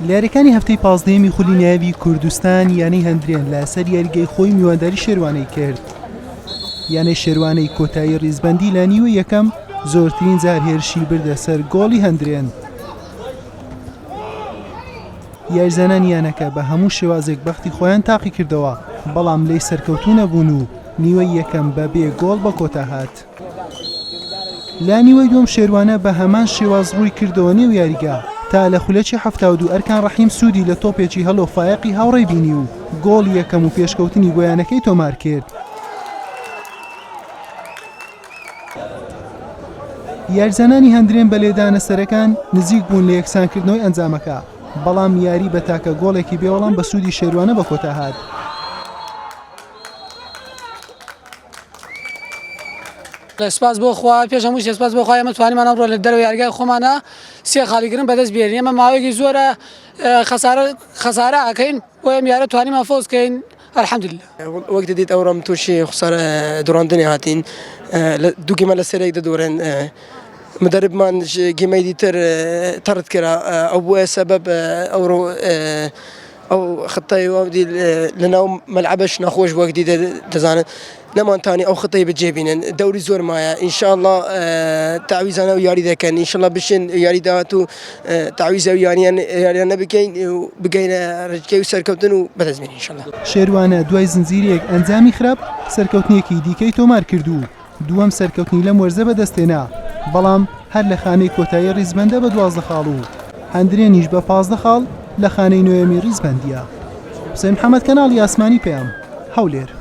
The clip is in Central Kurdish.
لارەکانی هەفتەی 15 خولی ناوی کوردستان یانەی هەندرێن لەسەر یاریگەی خۆی میوانداری شێروانەی کرد. یانەی شێروانەی کۆتایی ڕیزبەندی لە نیوە یەکەم زۆرترین جار هێرشی بردە سەر گۆڵی هەندرێن. یاریزانان یانەکە بە هەموو شێوازێک بەختی خۆیان تاقی کردەوە، بەڵام لێی سەرکەوتوو نەبوون و نیوەی یەکەم بە بێ گۆڵ بە کۆتا هات. لا نیوەی دووەم شێروانە بە هەمان شێواز ڕووی کردەوە نێو یاریگا تا لە خولەکی 72 ئەرکان ڕەحیم سوودی لە تۆپێکی هەڵۆ فایقی هاوڕێی بینی و گۆڵی یەکەم و پێشکەوتنی گۆیانەکەی تۆمار کرد. یاریزانانی هەندرێن بە لێدانە سەرەکان نزیک بوون لە یەکسانکردنەوەی ئەنجامەکە، بەڵام یاری بە تاکە گۆڵێکی بێوەڵام بە سوودی شێروانە بە کۆتا هات. سپاس بۆ خوا، پێش هەموو شتێ سپاس بۆ خوا ئێمە توانیمان ئەمڕۆ لە دەرەوەی یاریگای خۆمانە سێ خاڵیگرن بەدەست بێنین. ئێمە ماوەیەکی زۆرە خەسارە ئەکەین بۆ ئێمە یارە توانیمان فۆزکەین الحەمدولله. وەک دەدیت ئەوڕۆم تووشی خسارە دوڕاندنی هاتین، دوو گێمە لە سەرێک دەدۆڕێن. مدربمان گێمەی دیتر تەڕت کرا، ئەو بووە سەبەب ئەوڕۆ ئەو خەتای وادی لەناو مەلعەبەش نەخۆش وەک دی دەزانن نەمانتانی ئەو خەتەی بجێبینن. دەوری زۆر مایە، ئینشاءالله تعویزانە و یاری دەکەن، ئینشاءالله بشین یاری داهات و تعویزە و یاریان نەبکەین و بگەینە ڕێچکەی و سەرکەوتن و بەدەستبێنین ئینشاءالله. شێروانە دوای زنجیرێک ئەنجامی خراپ سەرکەوتنێکی دیکەی تۆمار کردو، دووەم سەرکەوتنی لەم وەرزە بەدەستێنا، بەڵام هەر لە خانەی کۆتایی ڕیزبەندە بە 12 خاڵ و هەندرێنیش بە 15 خاڵ لە خانەی نوێمی ڕیزبەندیە. حوسێن محەممەد کەناڵی ئاسمانی پێم هەولێر.